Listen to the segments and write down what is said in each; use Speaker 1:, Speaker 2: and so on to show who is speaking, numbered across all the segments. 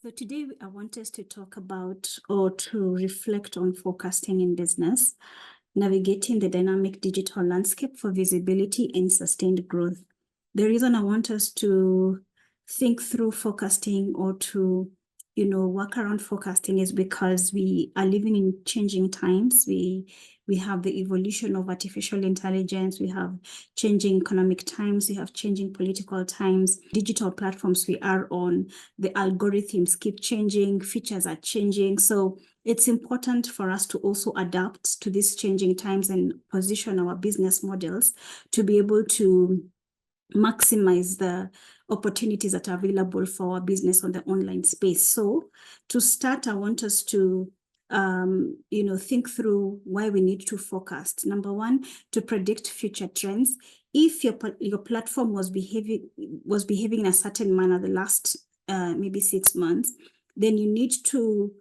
Speaker 1: So today I want us to talk about or to reflect on forecasting in business, navigating the dynamic digital landscape for visibility and sustained growth. The reason I want us to think through forecasting or to work around forecasting is because we are living in changing times. We have the evolution of artificial intelligence. We have changing economic times. We have changing political times. Digital platforms we are on, the algorithms keep changing, features are changing. So it's important for us to also adapt to these changing times and position our business models to be able to maximize the opportunities that are available for our business on the online space. So to start, I want us to think through why we need to forecast. Number one, to predict future trends. If your platform was behaving in a certain manner the last maybe 6 months, then you need to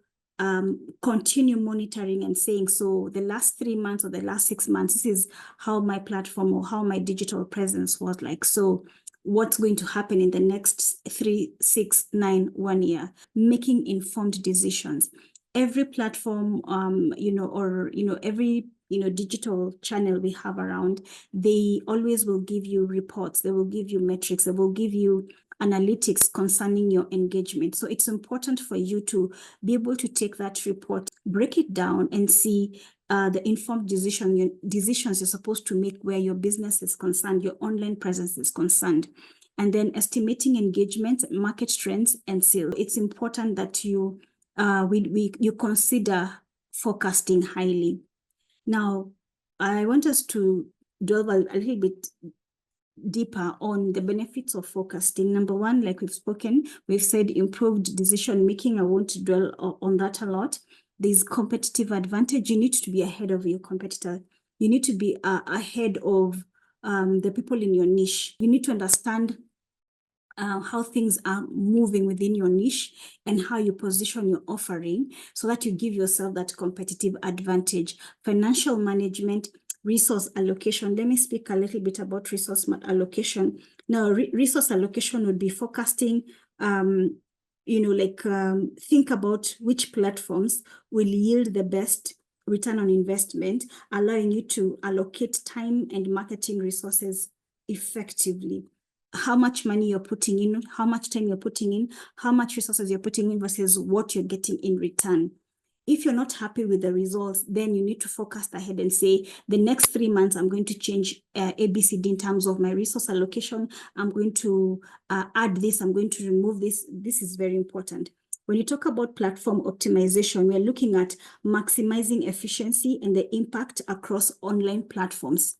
Speaker 1: continue monitoring and saying, so the last 3 months or the last 6 months, this is how my platform or how my digital presence was like. So what's going to happen in the next 3, 6, 9, 1 year, making informed decisions. Every platform, every digital channel we have around, they always will give you reports, they will give you metrics, they will give you analytics concerning your engagement. So it's important for you to be able to take that report, break it down and see the informed decisions you're supposed to make where your business is concerned, your online presence is concerned. And then estimating engagement, market trends, and sales. It's important that you consider forecasting highly. Now, I want us to delve a little bit deeper on the benefits of forecasting. Number one, like we've said improved decision making. I won't dwell on that a lot. There's competitive advantage. You need to be ahead of your competitor. You need to be ahead of the people in your niche. You need to understand how things are moving within your niche and how you position your offering so that you give yourself that competitive advantage. Financial management, resource allocation. Let me speak a little bit about resource allocation. Now, resource allocation would be forecasting, think about which platforms will yield the best return on investment, allowing you to allocate time and marketing resources effectively. How much money you're putting in, how much time you're putting in, how much resources you're putting in versus what you're getting in return. If you're not happy with the results, then you need to forecast ahead and say, the next 3 months, I'm going to change ABCD in terms of my resource allocation. I'm going to add this, I'm going to remove this. This is very important. When you talk about platform optimization, we're looking at maximizing efficiency and the impact across online platforms.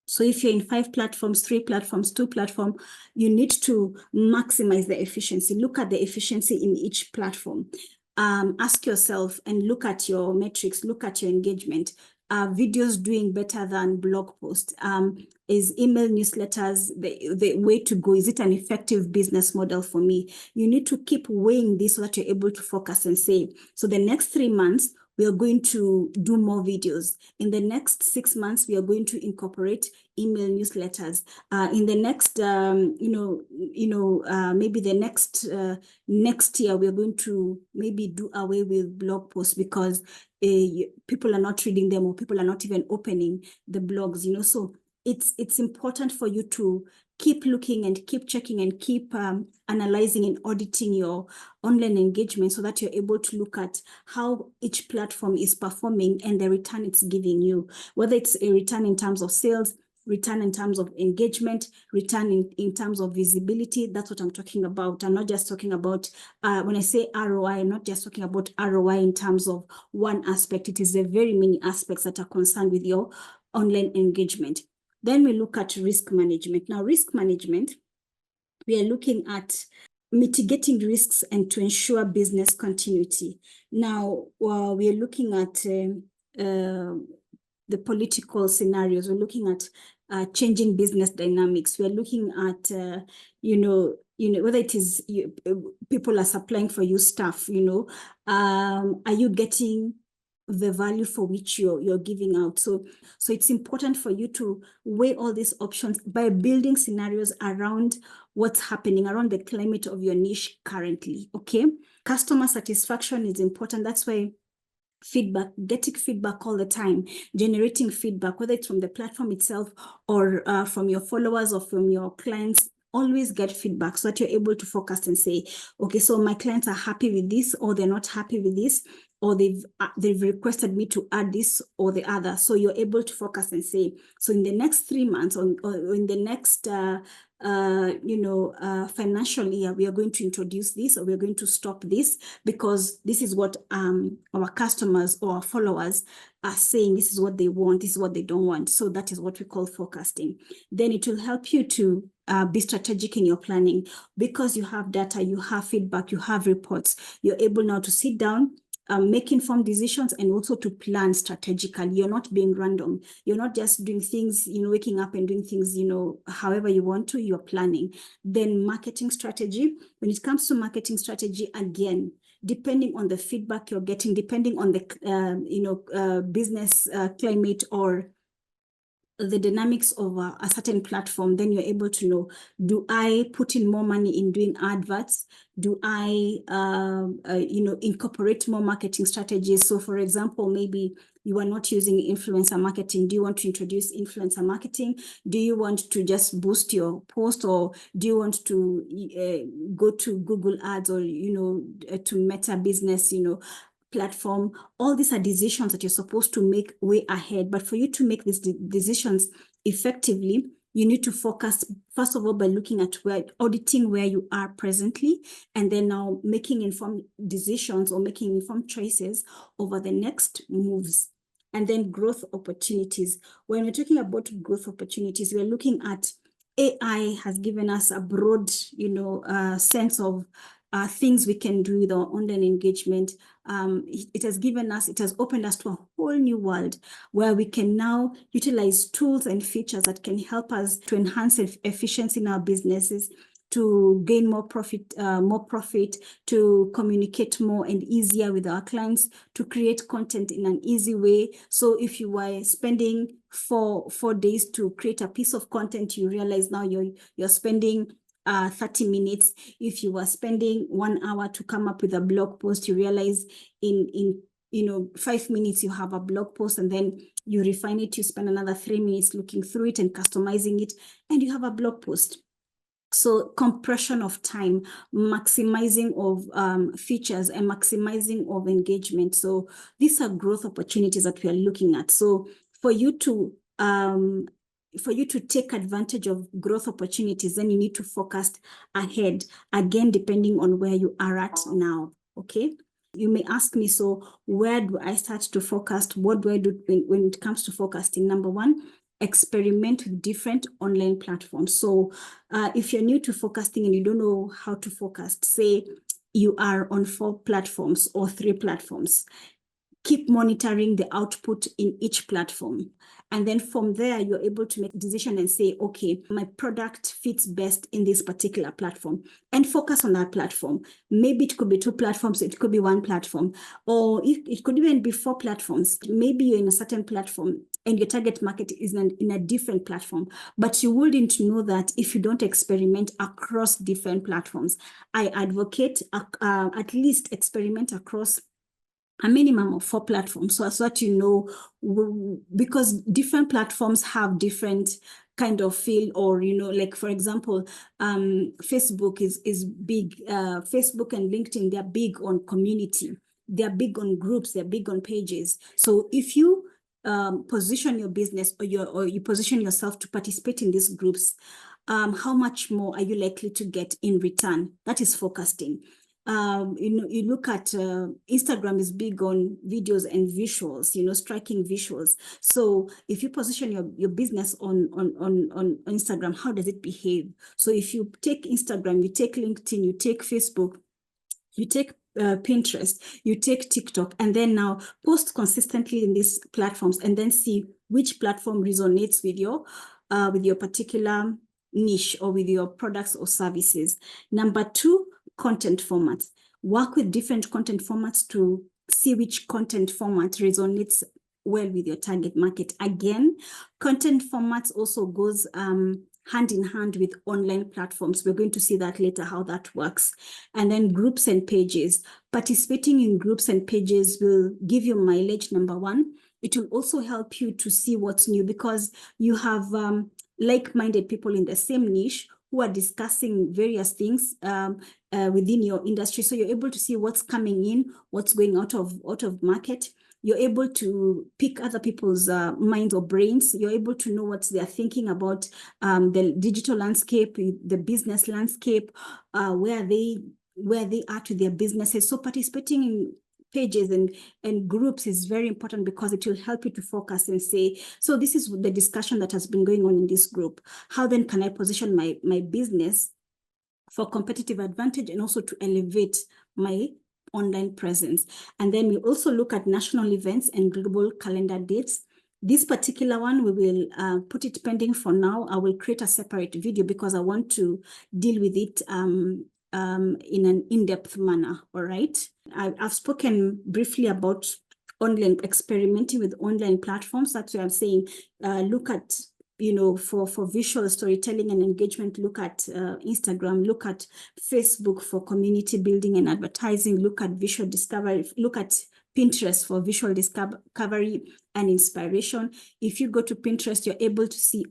Speaker 1: So if you're in 5 platforms, 3 platforms, 2 platforms, you need to maximize the efficiency. Look at the efficiency in each platform. Ask yourself and look at your metrics, look at your engagement. Are videos doing better than blog posts? Is email newsletters the way to go? Is it an effective business model for me? You need to keep weighing this so that you're able to focus and say, so the next 3 months, we are going to do more videos. In the next 6 months, we are going to incorporate email newsletters. In the next, maybe the next year, we are going to maybe do away with blog posts because people are not reading them or people are not even opening the blogs. So it's important for you to keep looking and keep checking and keep analyzing and auditing your online engagement so that you're able to look at how each platform is performing and the return it's giving you, whether it's a return in terms of sales, return in terms of engagement, return in terms of visibility. That's what I'm talking about. I'm not just talking about, when I say ROI, I'm not just talking about ROI in terms of one aspect. It is the very many aspects that are concerned with your online engagement. Then we look at risk management. Now, risk management, we are looking at mitigating risks and to ensure business continuity. Now, we are looking at the political scenarios. We're looking at changing business dynamics. We're looking at, whether it is people are supplying for you stuff, are you getting the value for which you're giving out. So it's important for you to weigh all these options by building scenarios around what's happening, around the climate of your niche currently, okay? Customer satisfaction is important. That's why feedback, getting feedback all the time, generating feedback, whether it's from the platform itself or from your followers or from your clients, always get feedback so that you're able to focus and say, okay, so my clients are happy with this, or they're not happy with this, or they've requested me to add this or the other. So you're able to focus and say, so in the next 3 months or in the next financial year, we are going to introduce this, or we're going to stop this, because this is what our customers or our followers are saying. This is what they want, this is what they don't want. So that is what we call forecasting. Then it will help you to be strategic in your planning, because you have data, you have feedback, you have reports. You're able now to sit down, make informed decisions, and also to plan strategically. You're not being random. You're not just doing things, waking up and doing things, however you want to. You're planning. Then marketing strategy. When it comes to marketing strategy, again, depending on the feedback you're getting, depending on the business climate or the dynamics of a certain platform, then you're able to know, do I put in more money in doing adverts? Do I, incorporate more marketing strategies? So for example, maybe you are not using influencer marketing. Do you want to introduce influencer marketing? Do you want to just boost your post, or do you want to go to Google Ads or, to Meta Business, platform? All these are decisions that you're supposed to make way ahead. But for you to make these decisions effectively, you need to focus, first of all, by looking at auditing where you are presently, and then now making informed decisions or making informed choices over the next moves. And then growth opportunities. When we're talking about growth opportunities, we're looking at AI has given us a broad, sense of things we can do with our online engagement. It has opened us to a whole new world where we can now utilize tools and features that can help us to enhance efficiency in our businesses, to gain more profit, to communicate more and easier with our clients, to create content in an easy way. So if you were spending 4 days to create a piece of content, you realize now you're spending 30 minutes. If you were spending 1 hour to come up with a blog post, you realize in 5 minutes you have a blog post, and then you refine it, you spend another 3 minutes looking through it and customizing it, and you have a blog post. So compression of time, maximizing of features, and maximizing of engagement. So these are growth opportunities that we are looking at. So for you to take advantage of growth opportunities, then you need to focus ahead, again, depending on where you are at now, okay? You may ask me, so where do I start to forecast? What do I do when it comes to forecasting? Number one, experiment with different online platforms. So if you're new to forecasting and you don't know how to forecast, say you are on 4 platforms or 3 platforms, keep monitoring the output in each platform. And then from there, you're able to make a decision and say, okay, my product fits best in this particular platform, and focus on that platform. Maybe it could be 2 platforms, it could be 1 platform, or it could even be 4 platforms. Maybe you're in a certain platform and your target market is in a different platform, but you wouldn't know that if you don't experiment across different platforms. I advocate at least experiment across a minimum of 4 platforms, so that because different platforms have different kind of feel, or like for example, Facebook is big. Facebook and LinkedIn, they're big on community, they're big on groups, they're big on pages. So if you position your business or you position yourself to participate in these groups, how much more are you likely to get in return? That is forecasting. You look at Instagram is big on videos and visuals, striking visuals. So if you position your business on Instagram, how does it behave? So if you take Instagram, you take LinkedIn, you take Facebook, you take Pinterest, you take TikTok, and then now post consistently in these platforms, and then see which platform resonates with your particular niche or with your products or services. Number 2, content formats. Work with different content formats to see which content format resonates well with your target market. Again, content formats also goes hand in hand with online platforms. We're going to see that later, how that works. And then groups and pages. Participating in groups and pages will give you mileage, number one. It will also help you to see what's new, because you have like-minded people in the same niche who are discussing various things within your industry. So you're able to see what's coming in, what's going out of market. You're able to pick other people's minds or brains. You're able to know what they're thinking about the digital landscape, the business landscape, where they are to their businesses. So participating in pages and groups is very important, because it will help you to focus and say, so this is the discussion that has been going on in this group. How then can I position my business for competitive advantage and also to elevate my online presence? And then we also look at national events and global calendar dates. This particular one, we will put it pending for now. I will create a separate video because I want to deal with it in an in-depth manner, all right? I've spoken briefly about experimenting with online platforms. That's why I'm saying look at, for visual storytelling and engagement, look at Instagram, look at Facebook for community building and advertising, look at visual discovery, look at Pinterest for visual discovery and inspiration. If you go to Pinterest, you're able to see,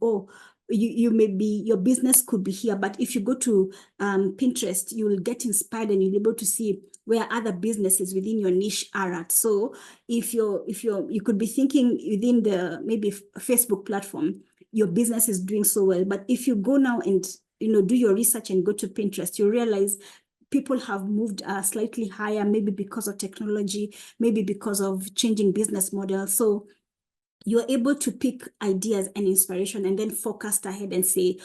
Speaker 1: you may be, your business could be here, but if you go to Pinterest, you will get inspired and you'll be able to see where other businesses within your niche are at. So if you could be thinking within the maybe Facebook platform, your business is doing so well, but if you go now and do your research and go to Pinterest, you realize people have moved slightly higher, maybe because of technology, maybe because of changing business models. So you're able to pick ideas and inspiration and then forecast ahead and say,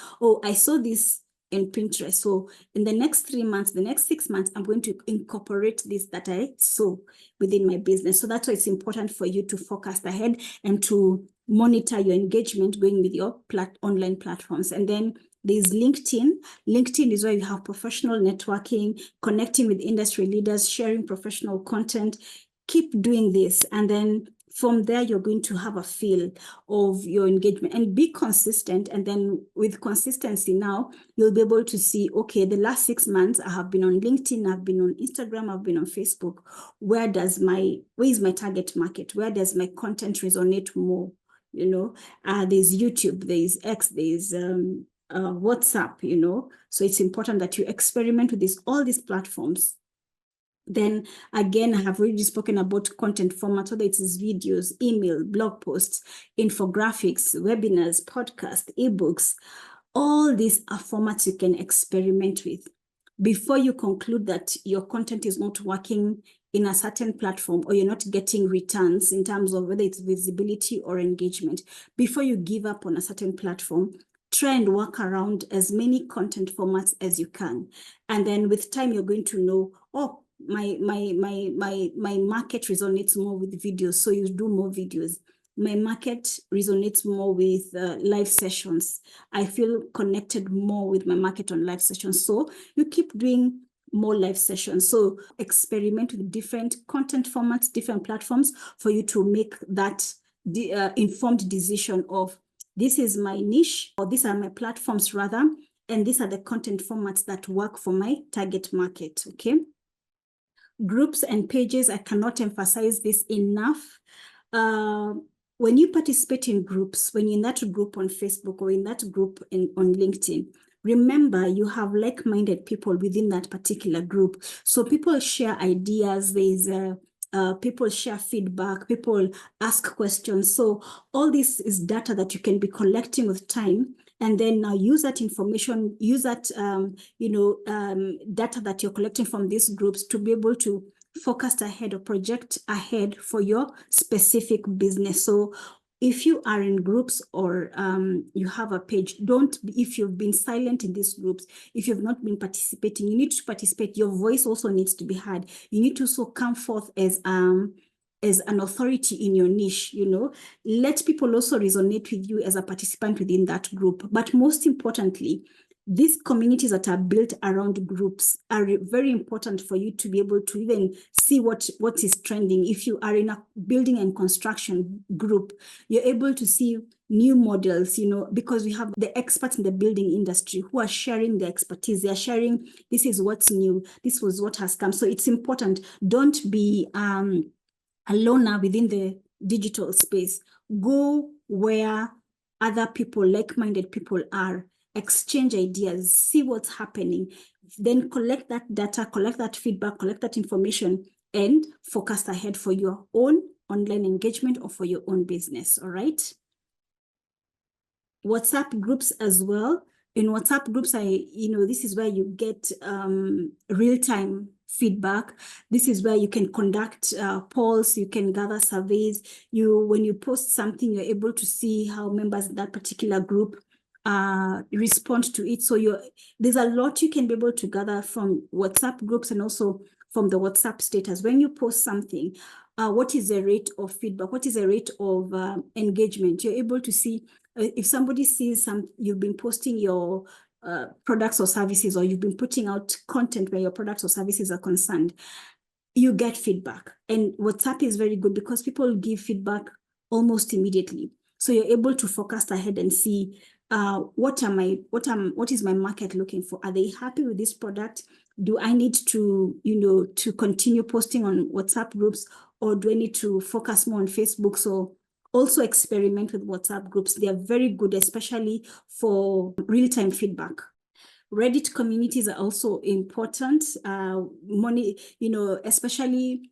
Speaker 1: I saw this in Pinterest. So in the next 3 months, the next 6 months, I'm going to incorporate this that I saw within my business. So that's why it's important for you to forecast ahead and to monitor your engagement going with your online platforms. And then there's LinkedIn. LinkedIn is where you have professional networking, connecting with industry leaders, sharing professional content. Keep doing this. And then from there, you're going to have a feel of your engagement and be consistent. And then with consistency now, you'll be able to see, okay, the last 6 months, I have been on LinkedIn, I've been on Instagram, I've been on Facebook. Where is my target market? Where does my content resonate more? There's YouTube, there's X, there's WhatsApp, So it's important that you experiment with all these platforms. Then again, I have already spoken about content formats, whether it's videos, email, blog posts, infographics, webinars, podcasts, ebooks. All these are formats you can experiment with. Before you conclude that your content is not working in a certain platform or you're not getting returns in terms of whether it's visibility or engagement, before you give up on a certain platform, try and work around as many content formats as you can. And then with time, you're going to know, my market resonates more with videos, so you do more videos. My market resonates more with live sessions. I feel connected more with my market on live sessions. So you keep doing more live sessions. So experiment with different content formats, different platforms for you to make that informed decision of, this is my niche, or these are my platforms rather, and these are the content formats that work for my target market, okay? Groups and pages, I cannot emphasize this enough. When you participate in groups, when you're in that group on Facebook or in that group on LinkedIn, remember you have like-minded people within that particular group. So people share ideas, people share feedback, people ask questions. So all this is data that you can be collecting with time, and then now use that information, use that data that you're collecting from these groups to be able to forecast ahead or project ahead for your specific business. So if you are in groups or you have a page, if you've been silent in these groups, if you've not been participating, you need to participate. Your voice also needs to be heard. You need to also come forth as an authority in your niche, Let people also resonate with you as a participant within that group. But most importantly, these communities that are built around groups are very important for you to be able to even see what is trending. If you are in a building and construction group, you're able to see new models, because we have the experts in the building industry who are sharing their expertise. They are sharing, this is what's new, this was what has come. So it's important. Don't be a loner within the digital space. Go where other people, like-minded people are. Exchange ideas, see what's happening, then collect that data, collect that feedback, collect that information, and forecast ahead for your own online engagement or for your own business, all right? WhatsApp groups as well. In WhatsApp groups, this is where you get real-time feedback. This is where you can conduct polls, you can gather surveys. When you post something, you're able to see how members of that particular group respond to it. So there's a lot you can be able to gather from WhatsApp groups and also from the WhatsApp status. When you post something, what is the rate of feedback? What is the rate of engagement? You're able to see if somebody sees you've been posting your products or services, or you've been putting out content where your products or services are concerned, you get feedback. And WhatsApp is very good because people give feedback almost immediately. So you're able to forecast ahead and see what is my market looking for? Are they happy with this product? Do I need to, to continue posting on WhatsApp groups, or do I need to focus more on Facebook? So also experiment with WhatsApp groups. They are very good, especially for real-time feedback. Reddit communities are also important. Especially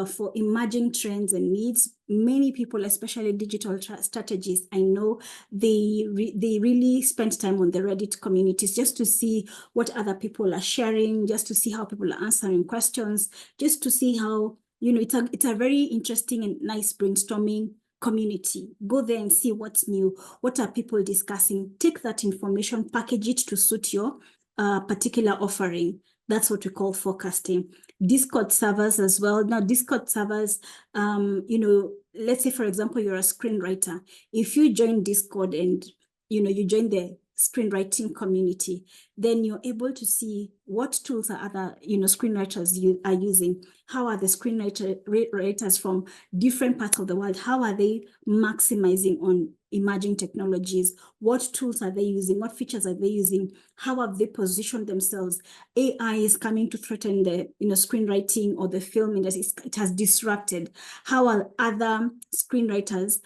Speaker 1: for emerging trends and needs. Many people, especially digital strategists, I know they really spend time on the Reddit communities just to see what other people are sharing, just to see how people are answering questions, just to see how, it's a very interesting and nice brainstorming community. Go there and see what's new. What are people discussing? Take that information, package it to suit your particular offering. That's what we call forecasting. Discord servers as well. Now, Discord servers, let's say, for example, you're a screenwriter. If you join Discord and, you join the screenwriting community, then you're able to see what tools are other, screenwriters are using. How are the screenwriters from different parts of the world? How are they maximizing on emerging technologies? What tools are they using? What features are they using? How have they positioned themselves? AI is coming to threaten the screenwriting or the film industry. It has disrupted. How are other screenwriters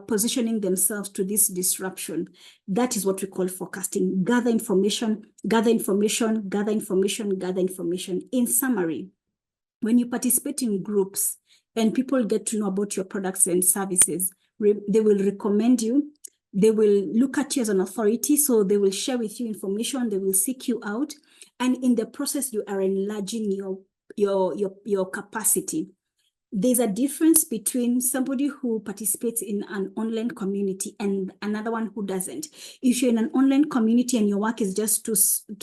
Speaker 1: positioning themselves to this disruption? That is what we call forecasting. Gather information, gather information, gather information, gather information. In summary, when you participate in groups and people get to know about your products and services, they will recommend you. They will look at you as an authority. So they will share with you information. They will seek you out. And in the process, you are enlarging your capacity. There's a difference between somebody who participates in an online community and another one who doesn't. If you're in an online community and your work is just to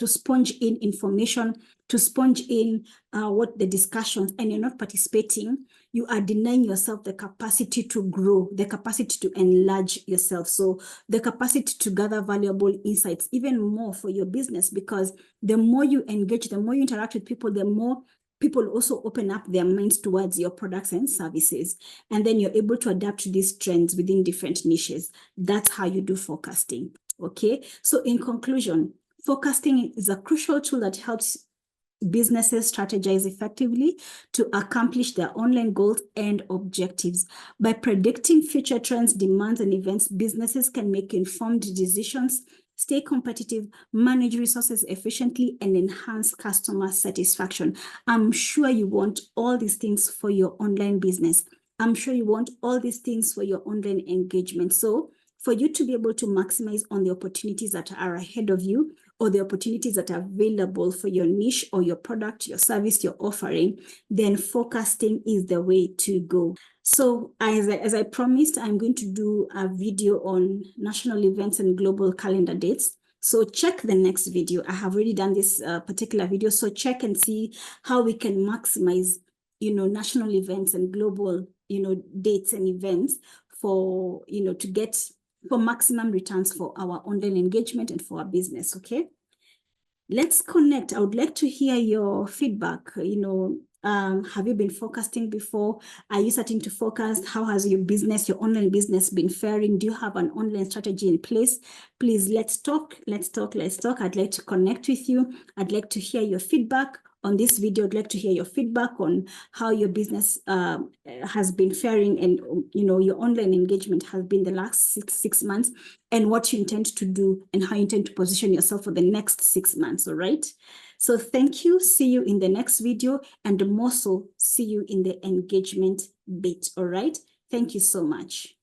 Speaker 1: sponge in information, to sponge in what the discussions, and you're not participating, you are denying yourself the capacity to grow, the capacity to enlarge yourself. So the capacity to gather valuable insights, even more for your business, because the more you engage, the more you interact with people, the more people also open up their minds towards your products and services. And then you're able to adapt to these trends within different niches. That's how you do forecasting. Okay. So in conclusion, forecasting is a crucial tool that helps businesses strategize effectively to accomplish their online goals and objectives. By predicting future trends, demands, and events, businesses can make informed decisions, stay competitive, manage resources efficiently, and enhance customer satisfaction. I'm sure you want all these things for your online business. I'm sure you want all these things for your online engagement. So for you to be able to maximize on the opportunities that are ahead of you, or the opportunities that are available for your niche or your product, your service, your offering, then forecasting is the way to go. So as I promised, I'm going to do a video on national events and global calendar dates. So check the next video. I have already done this particular video. So check and see how we can maximize, national events and global, dates and events for, to get for maximum returns for our online engagement and for our business, okay? let's connect. I would like to hear your feedback. Have you been forecasting before? Are you starting to forecast? How has your business, your online business been faring? Do you have an online strategy in place? Please, let's talk. I'd like to connect with you. I'd like to hear your feedback on this video. I'd like to hear your feedback on how your business has been faring, and your online engagement has been the last six months, and what you intend to do and how you intend to position yourself for the next 6 months. All right. So thank you. See you in the next video, and more so, see you in the engagement bit. All right. Thank you so much.